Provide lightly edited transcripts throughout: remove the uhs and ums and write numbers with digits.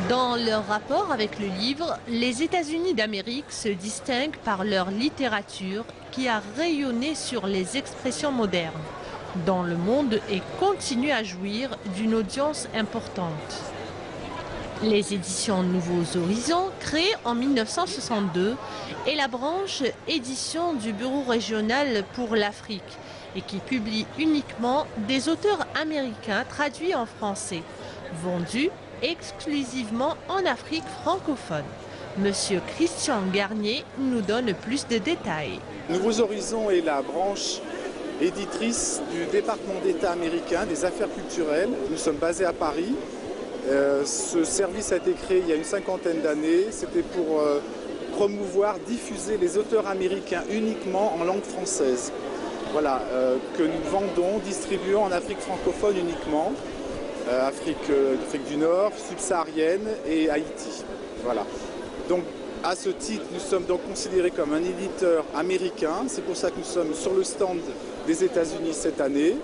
Dans leur rapport avec le livre, les États-Unis d'Amérique se distinguent par leur littérature qui a rayonné sur les expressions modernes dans le monde et continue à jouir d'une audience importante. Les éditions Nouveaux Horizons, créées en 1962, est la branche édition du Bureau régional pour l'Afrique et qui publie uniquement des auteurs américains traduits en français, vendus exclusivement en Afrique francophone. Monsieur Christian Garnier nous donne plus de détails. Nouveaux Horizons est la branche éditrice du département d'État américain des affaires culturelles. Nous sommes basés à Paris. Ce service a été créé il y a une cinquantaine d'années. C'était pour promouvoir, diffuser les auteurs américains uniquement en langue française. Voilà, que nous vendons, distribuons en Afrique francophone uniquement. Afrique du Nord, subsaharienne et Haïti. Voilà. Donc à ce titre, nous sommes donc considérés comme un éditeur américain. C'est pour ça que nous sommes sur le stand des États-Unis cette année,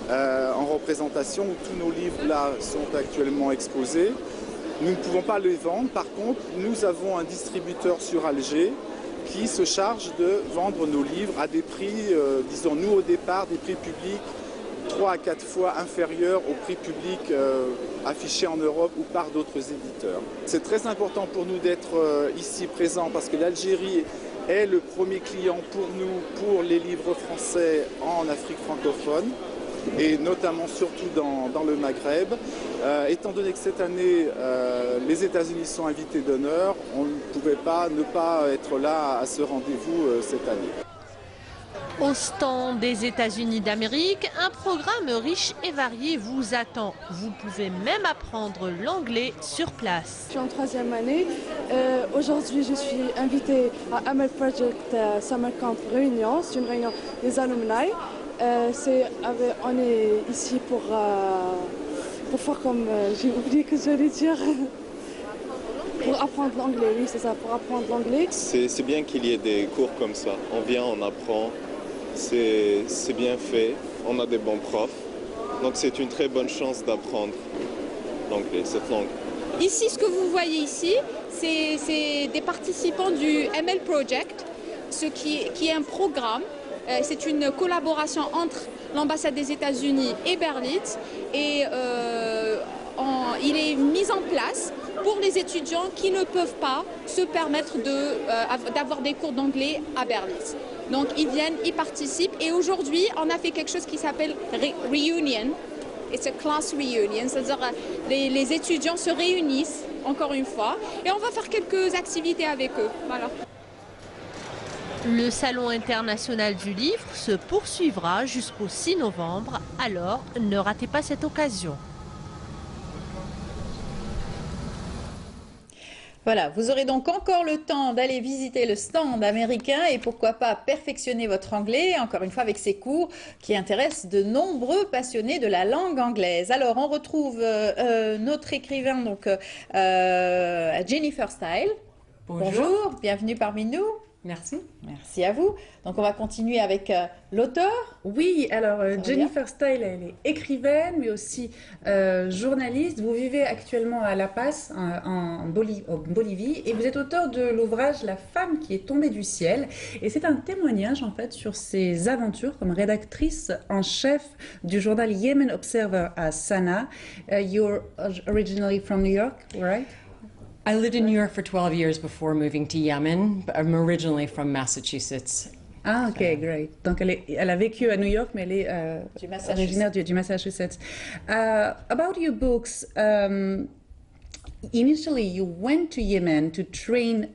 en représentation où tous nos livres là sont actuellement exposés. Nous ne pouvons pas les vendre. Par contre, nous avons un distributeur sur Alger qui se charge de vendre nos livres à des prix, disons nous au départ, des prix publics 3 à 4 fois inférieurs au prix public affiché en Europe ou par d'autres éditeurs. C'est très important pour nous d'être ici présents parce que l'Algérie est le premier client pour nous pour les livres français en Afrique francophone et notamment surtout dans le Maghreb. Étant donné que cette année les États-Unis sont invités d'honneur, on ne pouvait pas ne pas être là à ce rendez-vous cette année. Au stand des États-Unis d'Amérique, un programme riche et varié vous attend. Vous pouvez même apprendre l'anglais sur place. Je suis en 3e année. Aujourd'hui, je suis invitée à Amal Project Summer Camp Réunion. C'est une réunion des alumni. On est ici pour faire comme... j'ai oublié que j'allais dire. Pour apprendre l'anglais, oui, c'est ça, pour apprendre l'anglais. C'est bien qu'il y ait des cours comme ça. On vient, on apprend. C'est bien fait, on a des bons profs, donc c'est une très bonne chance d'apprendre l'anglais, cette langue. Ici, ce que vous voyez ici, c'est des participants du ML Project, qui est un programme, c'est une collaboration entre l'ambassade des États-Unis et Berlitz, et il est mis en place pour les étudiants qui ne peuvent pas se permettre d'avoir des cours d'anglais à Berlitz. Donc ils viennent, ils participent et aujourd'hui on a fait quelque chose qui s'appelle Reunion. It's a class reunion, c'est-à-dire les étudiants se réunissent encore une fois et on va faire quelques activités avec eux. Voilà. Le Salon international du livre se poursuivra jusqu'au 6 novembre, alors ne ratez pas cette occasion. Voilà, vous aurez donc encore le temps d'aller visiter le stand américain et pourquoi pas perfectionner votre anglais, encore une fois avec ces cours qui intéressent de nombreux passionnés de la langue anglaise. Alors, on retrouve notre écrivain, donc Jennifer Style. Bonjour, bienvenue parmi nous. Merci. Merci à vous. Donc on va continuer avec l'auteur. Oui, alors Jennifer Style, elle est écrivaine, mais aussi journaliste. Vous vivez actuellement à La Paz, en Bolivie, et vous êtes auteur de l'ouvrage La femme qui est tombée du ciel. Et c'est un témoignage en fait sur ses aventures comme rédactrice en chef du journal Yemen Observer à Sanaa. You're originally from New York, right? I lived in New York for 12 years before moving to Yemen. But I'm originally from Massachusetts. Ah, ok, great. Donc, elle a vécu à New York, mais elle est originaire du Massachusetts. About your books, initially you went to Yemen to train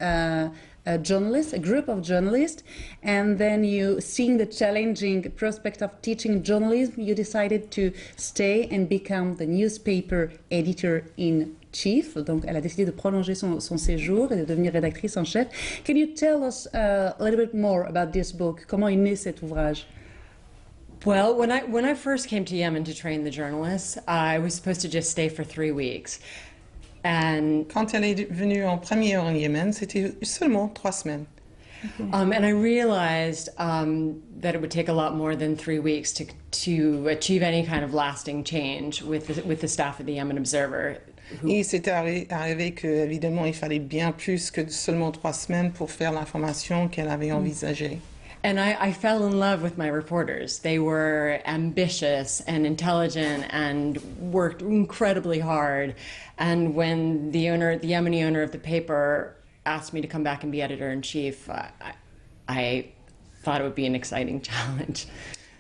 a journalist, a group of journalists, and then you, seeing the challenging prospect of teaching journalism, you decided to stay and become the newspaper editor in chief. Donc, elle a décidé de prolonger son séjour et de devenir rédactrice en chef. Can you tell us a little bit more about this book? Comment est né cet ouvrage? Well, when I first came to Yemen to train the journalists, I was supposed to just stay for 3 weeks. And quand elle est venue en premier en Yémen, c'était seulement 3 semaines. And I realized that it would take a lot more than 3 weeks to achieve any kind of lasting change with the staff of the Yemen Observer. Et c'était arrivé qu'évidemment, il fallait bien plus que seulement 3 semaines pour faire la formation qu'elle avait envisagée. And I fell in love with my reporters. They were ambitious and intelligent and worked incredibly hard. And when the Yemeni owner of the paper asked me to come back and be editor-in-chief, I thought it would be an exciting challenge.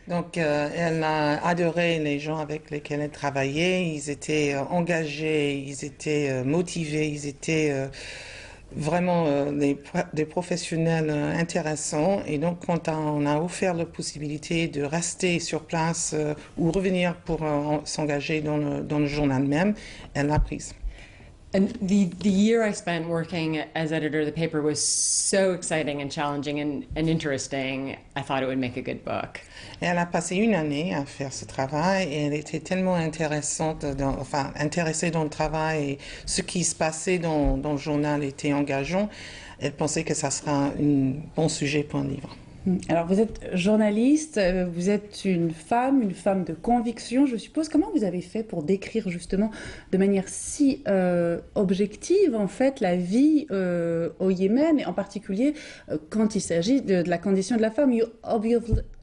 Donc, elle a adoré les gens avec lesquels elle travaillait. Ils étaient engagés, ils étaient motivés, ils étaient vraiment des professionnels intéressants. Et donc, quand on a offert la possibilité de rester sur place ou revenir pour s'engager dans le journal même, elle l'a prise. And the year I spent working as editor of the paper was so exciting and challenging and interesting. I thought it would make a good book. Et elle a passé une année à faire ce travail et elle était tellement intéressée dans le travail et ce qui se passait dans le journal était engageant. Elle pensait que ça sera un bon sujet pour un livre. Alors, vous êtes journaliste, vous êtes une femme de conviction, je suppose. Comment vous avez fait pour décrire justement de manière si objective, en fait, la vie au Yémen, et en particulier quand il s'agit de la condition de la femme? You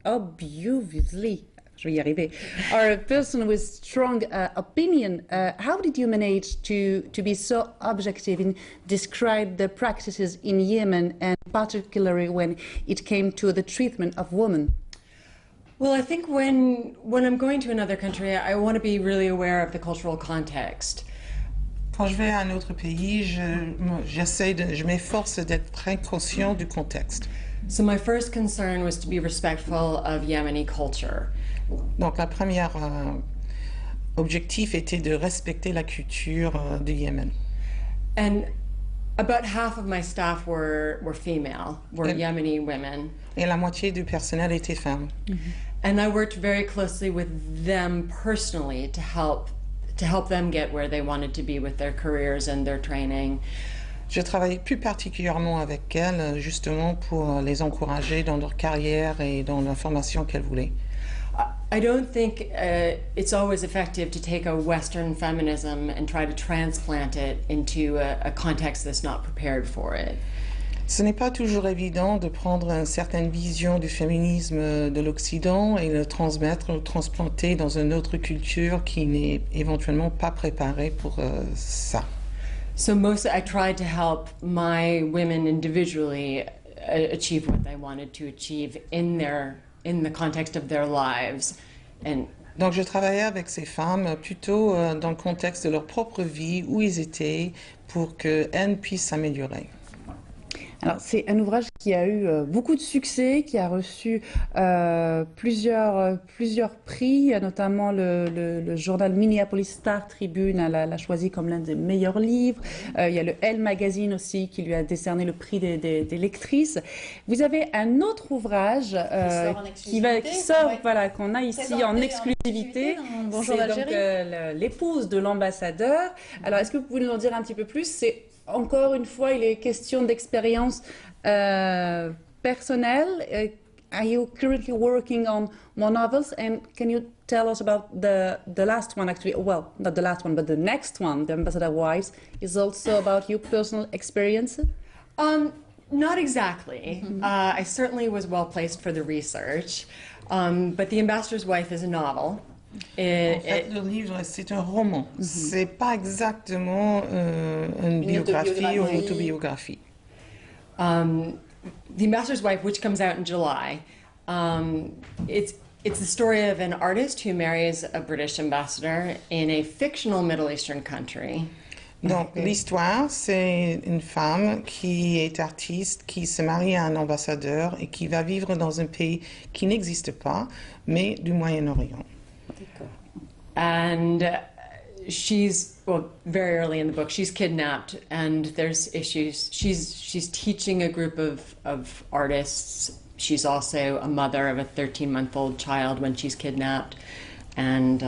obviously, je vais y arriver, are a person with strong opinion. How did you manage to be so objective in describe the practices in Yemen, and particularly when it came to the treatment of women? Well, I think when I'm going to another country, I want to be really aware of the cultural context. Quand je vais à un autre pays, je m'efforce d'être très conscient du contexte. So my first concern was to be respectful of Yemeni culture. Donc la première objectif était de respecter la culture du Yémen. And about half of my staff were female, Yemeni women. Et la moitié du personnel était femme. And I worked very closely with them personally to help them get where they wanted to be with their careers and their training. Je travaillais plus particulièrement avec elles, justement pour les encourager dans leur carrière et dans la formation qu'elles voulaient. I don't think it's always effective to take a Western feminism and try to transplant it into a context that's not prepared for it. Ce n'est pas toujours évident de prendre une certaine vision du féminisme de l'Occident et le transplanter dans une autre culture qui n'est éventuellement pas préparée pour ça. So I tried to help my women individually achieve what they wanted to achieve in the context of their lives. Donc je travaillais avec ces femmes plutôt dans le contexte de leur propre vie, où ils étaient, pour qu'elles puissent s'améliorer. Alors, c'est un ouvrage qui a eu beaucoup de succès, qui a reçu plusieurs prix, notamment le journal Minneapolis Star Tribune l'a choisi comme l'un des meilleurs livres. Il y a le Elle Magazine aussi qui lui a décerné le prix des lectrices. Vous avez un autre ouvrage qui sort, voilà, qu'on a ici en exclusivité. Bonjour c'est l'Algérie. Donc l'épouse de l'ambassadeur. Alors, est-ce que vous pouvez nous en dire un petit peu plus? C'est encore une fois, il est question d'expérience personnelle. Are you currently working on more novels? And can you tell us about the last one, actually? Well, not the last one, but the next one, The Ambassador Wives, is also about your personal experience? Not exactly. I certainly was well placed for the research, but The Ambassador's Wife is a novel. En fait, le livre, c'est un roman. C'est pas exactement une biographie ou une autobiographie. The Ambassador's Wife, which comes out in July, it's the story of an artist who marries a British ambassador in a fictional Middle Eastern country. Donc, l'histoire, c'est une femme qui est artiste, qui se marie à un ambassadeur et qui va vivre dans un pays qui n'existe pas, mais du Moyen-Orient. And very early in the book, she's kidnapped, and there's issues. She's teaching a group of artists. She's also a mother of a 13-month-old child when she's kidnapped, and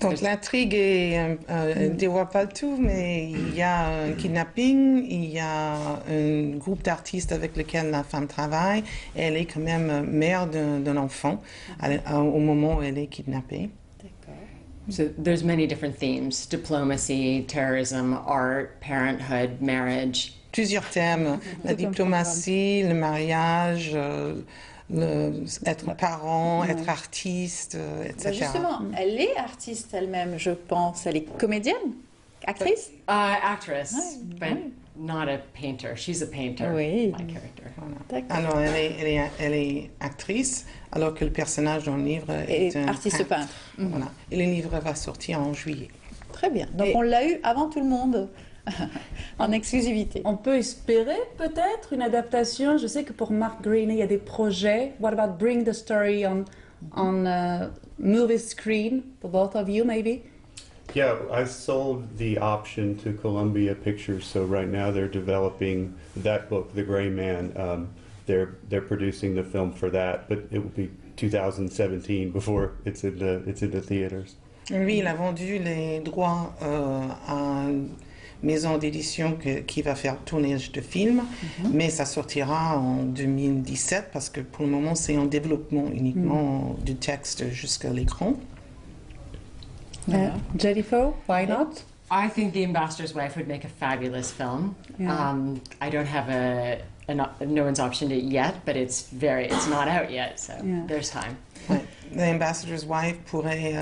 donc l'intrigue ne dévoile pas tout, mais il y a un kidnapping, il y a un groupe d'artistes avec lequel la femme travaille, et elle est quand même mère d'un enfant au moment où elle est kidnappée. So there's many different themes: diplomacy, terrorism, art, parenthood, marriage. Plusieurs thèmes, la diplomatie, le mariage, être parent, être artiste, etc. Justement, elle est artiste elle-même, je pense. Elle est comédienne, actrice. Actress, but not a painter. She's a painter, Oui. my character. Voilà. Alors, elle est actrice, alors que le personnage dans le livre est un artiste peintre. Voilà. Et le livre va sortir en juillet. Très bien. Donc on l'a eu avant tout le monde, en exclusivité. On peut espérer peut-être une adaptation. Je sais que pour Mark Greaney, il y a des projets. What about bring the story on movie screen for both of you, maybe? Yeah, I sold the option to Columbia Pictures, so right now they're developing that book, The Gray Man. They're producing the film for that, but it will be 2017 before it's in the theaters. Lui, il a vendu les droits à une maison d'édition qui va faire tournage de film, mais ça sortira en 2017 parce que pour le moment, c'est en développement uniquement du texte jusqu'à l'écran. Jennifer, why not? I think The Ambassador's Wife would make a fabulous film. Yeah. I don't have no one's optioned it yet, but it's not out yet, so there's time. Ouais. The Ambassador's Wife pourrait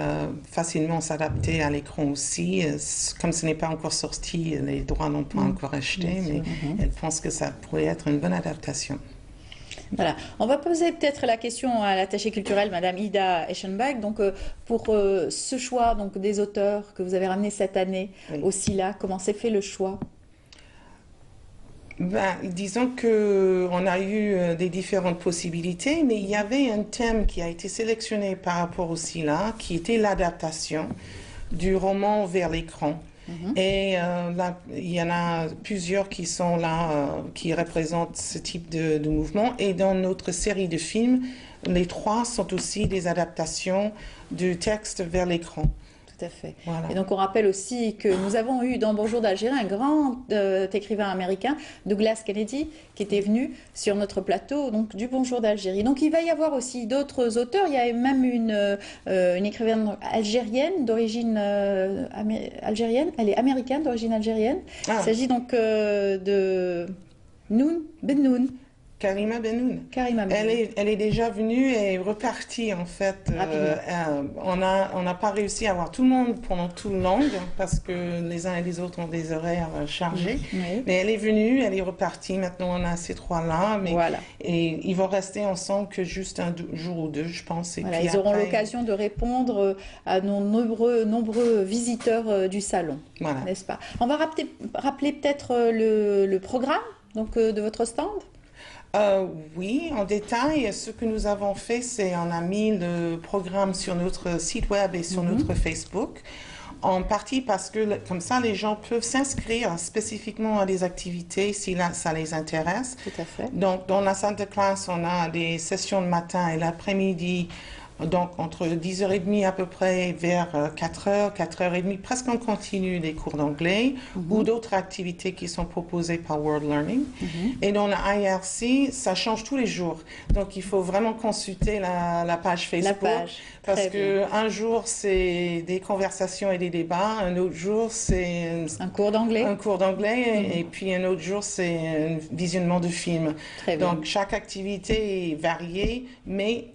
facilement s'adapter à l'écran aussi. Comme ce n'est pas encore sorti, les droits n'ont pas encore acheté, mais elle pense que ça pourrait être une bonne adaptation. Voilà. On va poser peut-être la question à l'attachée culturelle, Madame Ida Eschenbach. Donc, pour ce choix donc, des auteurs que vous avez ramenés cette année au SILA, comment s'est fait le choix? Ben, disons qu'on a eu des différentes possibilités, mais il y avait un thème qui a été sélectionné par rapport au SILA, qui était l'adaptation du roman vers l'écran. Et là, il y en a plusieurs qui sont là, qui représentent ce type de mouvement. Et dans notre série de films, les trois sont aussi des adaptations du texte vers l'écran. Tout à fait. Voilà. Et donc on rappelle aussi que nous avons eu dans Bonjour d'Algérie un grand écrivain américain, Douglas Kennedy, qui était venu sur notre plateau donc, du Bonjour d'Algérie. Donc il va y avoir aussi d'autres auteurs. Il y a même une écrivaine algérienne d'origine algérienne. Elle est américaine d'origine algérienne. Il s'agit donc de Noun Bennoun. Karima Bennoun. Karima Bennoun. Elle est déjà venue et repartie en fait. On n'a pas réussi à avoir tout le monde pendant tout le long parce que les uns et les autres ont des horaires chargés. Mais elle est venue, elle est repartie. Maintenant on a ces trois-là. Voilà. Et ils vont rester ensemble que juste un jour ou deux, je pense. Et voilà, puis ils auront l'occasion de répondre à nos nombreux visiteurs du salon. Voilà. N'est-ce pas? On va rappeler peut-être le programme donc, de votre stand? Oui, en détail, ce que nous avons fait, c'est on a mis le programme sur notre site web et sur notre Facebook, en partie parce que comme ça, les gens peuvent s'inscrire spécifiquement à des activités si ça les intéresse. Tout à fait. Donc, dans la salle de classe, on a des sessions le matin et l'après-midi, donc entre 10h30 à peu près vers 4h, 4h30, presque en continu des cours d'anglais ou d'autres activités qui sont proposées par World Learning. Et dans la IRC, ça change tous les jours. Donc il faut vraiment consulter la page Facebook. Parce qu'un jour, c'est des conversations et des débats. Un autre jour, c'est un cours d'anglais. Et puis un autre jour, c'est un visionnement de films. Donc chaque activité est variée, mais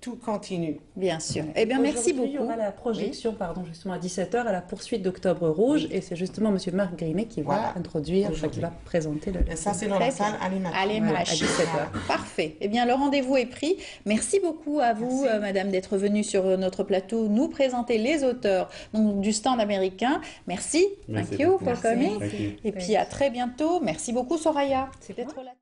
tout continue. Bien sûr. Eh bien, merci beaucoup. Il y aura la projection, justement à 17h à la poursuite d'Octobre Rouge. Et c'est justement M. Marc Greaney qui va introduire, qui va présenter le. Et ça, c'est dans la salle Alimachi. À 17h. Parfait. Eh bien, le rendez-vous est pris. Merci beaucoup à vous, Madame, d'être venue sur notre plateau nous présenter les auteurs donc, du stand américain. Merci. Thank you for coming. Et puis, à très bientôt. Merci beaucoup, Soraya. d'être là.